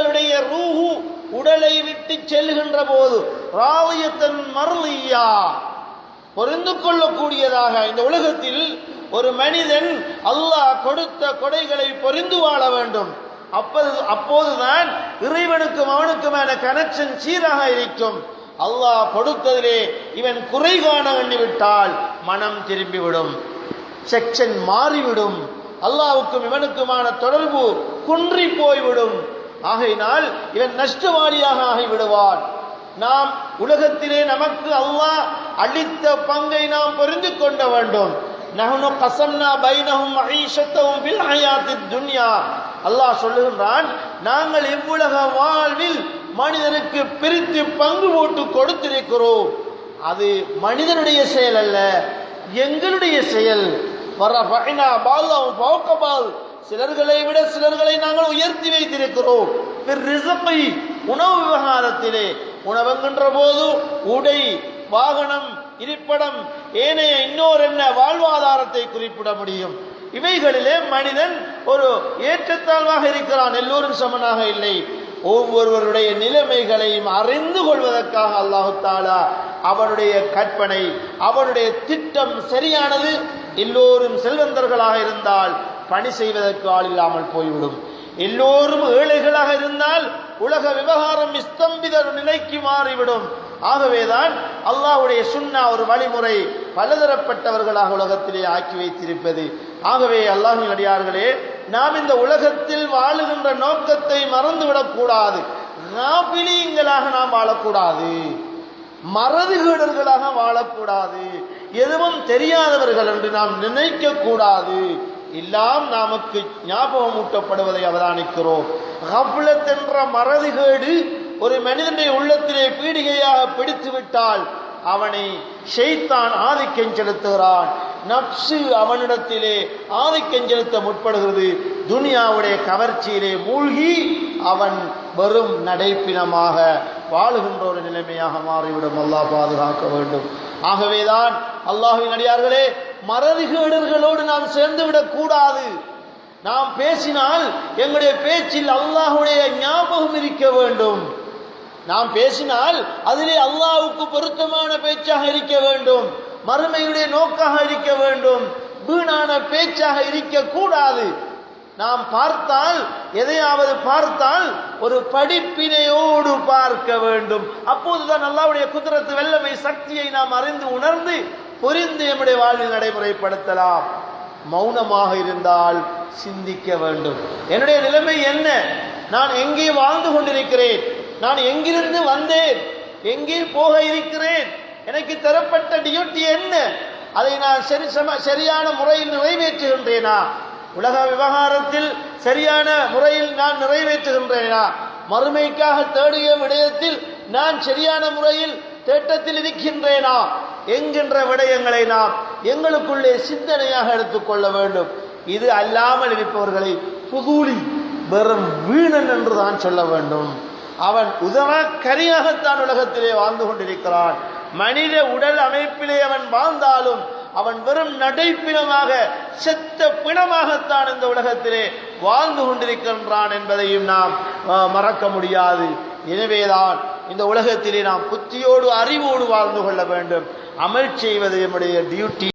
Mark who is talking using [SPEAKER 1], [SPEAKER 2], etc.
[SPEAKER 1] எங்களுடைய ரூஹு உடலை விட்டு செல்கின்ற போது ராவியத்தன் மர்லியா பொருந்து கொள்ளக்கூடியதாக இந்த உலகத்தில் ஒரு மனிதன் அல்லாஹ் கொடுத்த கொடைகளை பொருந்து வாழ வேண்டும். அப்போதுதான் இறைவனுக்கும் அவனுக்குமான கனெக்ஷன் சீராக இருக்கும். அல்லாஹ் கொடுத்ததிலே இவன் குறை காண எண்ணிவிட்டால் மனம் திரும்பிவிடும், செக்ஷன் மாறிவிடும், அல்லாஹ்வுக்கும் இவனுக்குமான தொடர்பு குன்றி போய்விடும். ஆகையினால் இவன் நஷ்டவாளியாக ஆகிவிடுவான். நாம் உலகத்திலே நமக்கு அல்லாஹ் அளித்த பங்கை நாம் புரிந்து கொள்ள வேண்டும். நஹ்னு கஸம்னா பைனஹும் மஈஷத்தஹும் ஃபில் ஹயாத்தித் துன்யா. அல்லாஹ் சொல்லுகிறான், நாங்கள் இவ்வுலக வாழ்வில் மனிதனுக்கு பிரித்து பங்கு போட்டு கொடுத்திருக்கிறோம். அது மனிதனுடைய செயல் அல்ல, எங்களுடைய செயல். வரஃபஅனா பஅதஹும் ஃபௌக பஅத், சிலர்களை விட சிலர்களை நாங்கள் உயர்த்தி வைத்திருக்கிறோம். ரிஸ்கி, உணவு விவகாரத்திலே உணவென்கின்ற போது உடை, வாகனம், இருப்பிடம், ஏனைய இன்னொரு என்ன வாழ்வாதாரத்தை குறிப்பிட முடியும். இவைகளிலே மனிதன் ஒரு ஏற்றத்தாழ்வாக இருக்கிறான், எல்லோரும் சமனாக இல்லை. ஒவ்வொருவருடைய நிலைமைகளையும் அறிந்து கொள்வதற்காக அல்லாஹு தஆலா அவனுடைய கற்பனை, அவனுடைய திட்டம் சரியானது. எல்லோரும் செல்வந்தர்களாக இருந்தால் பணி செய்வதற்கு ஆள் இல்லாமல் போய்விடும். எல்லோரும் ஏழைகளாக இருந்தால் உலக விவகாரம் ஸ்தம்பித நிலைக்கு மாறிவிடும். ஆகவேதான் அல்லாஹ்வுடைய சுன்னா ஒரு வழிமுறை பலதரப்பட்டவர்களாக உலகத்திலே ஆக்கி வைத்திருப்பது. ஆகவே அல்லாஹ்வின் அடியார்களே, நாம் இந்த உலகத்தில் வாழுகின்ற நோக்கத்தை மறந்துவிடக் கூடாது. நாபிலீங்களாக நாம் வாழக்கூடாது, மறதிகேடர்களாக வாழக்கூடாது, எதுவும் தெரியாதவர்கள் என்று நாம் நினைக்க கூடாது. எல்லாம் நமக்கு ஞாபகம் ஊட்டப்படுவதை அவதானிக்கிறோம். கஃப்லத் என்ற மறதிகேடு ஒரு மனிதனுடைய உள்ளத்திலே பீடிகையாக பிடித்துவிட்டால் அவனை ஷைத்தான் ஆதிக்கம் செலுத்துகிறான். நப்சு அவனிடத்திலே ஆதிக்கம் செலுத்த முற்படுகிறது. துனியாவுடைய கவர்ச்சியிலே மூழ்கி அவன் வெறும் நடைப்பினமாக வாழுகின்ற ஒரு நிலைமையாக மாறிவிடும். அல்லாஹ் பாதுகாக்க வேண்டும். ஆகவேதான் அல்லாஹ்வின் அடியார்களே, மறதிகேடர்களோடு நாம் சேர்ந்து விடக் கூடாது. நாம் பேசினால் எங்களுடைய பேச்சில் அல்லாஹ்வுடைய ஞாபகம் இருக்க வேண்டும். நாம் பேசினால் அதிலே அல்லாஹ்வுக்கு பொருத்தமான பேச்சாக இருக்க வேண்டும், மறுமையுடைய நோக்காக இருக்க வேண்டும், வீணான பேச்சாக இருக்க கூடாது. நாம் பார்த்தால், எதையாவது பார்த்தால் ஒரு படிப்பினையோடு பார்க்க வேண்டும். அப்போதுதான் அல்லாஹ்வுடைய குத்ரத் வல்லமை சக்தியை நாம் அறிந்து உணர்ந்து புரிந்து நம்முடைய வாழ்வில் நடைமுறைப்படுத்தலாம். மௌனமாக இருந்தால் சிந்திக்க வேண்டும். என்னுடைய நிலைமை என்ன? நான் எங்கே வாழ்ந்து கொண்டிருக்கிறேன்? நான் எங்கிருந்து வந்தேன்? எங்கே போக இருக்கிறேன்? எனக்கு தரப்பட்ட டியூட்டி என்ன? அதை நான் சரியான முறையில் நிறைவேற்றுகின்றேனா? உலக விவகாரத்தில் சரியான முறையில் நான் நிறைவேற்றுகின்றேனா? மறுமைக்காக தேடிய விடயத்தில் நான் சரியான முறையில் தேட்டத்தில் இருக்கின்றேனா என்கின்ற விடயங்களை நாம் எங்களுக்குள்ளே சிந்தனையாக எடுத்துக்கொள்ள வேண்டும். இது அல்லாமல் இருப்பவர்களை புதூலி, வெறும் வீணன் என்று தான் சொல்ல வேண்டும். அவன் உதவக்கரியாகத்தான் உலகத்திலே வாழ்ந்து கொண்டிருக்கிறான். மனித உடல் அமைப்பிலே அவன் வாழ்ந்தாலும் அவன் வெறும் நடைப்பினமாக, செத்த பிணமாகத்தான் இந்த உலகத்திலே வாழ்ந்து கொண்டிருக்கின்றான் என்பதையும் நாம் மறக்க முடியாது. எனவேதான் இந்த உலகத்திலே நாம் புத்தியோடு அறிவோடு வாழ்ந்து கொள்ள வேண்டும். அமல் செய்வது நம்முடைய டியூட்டி.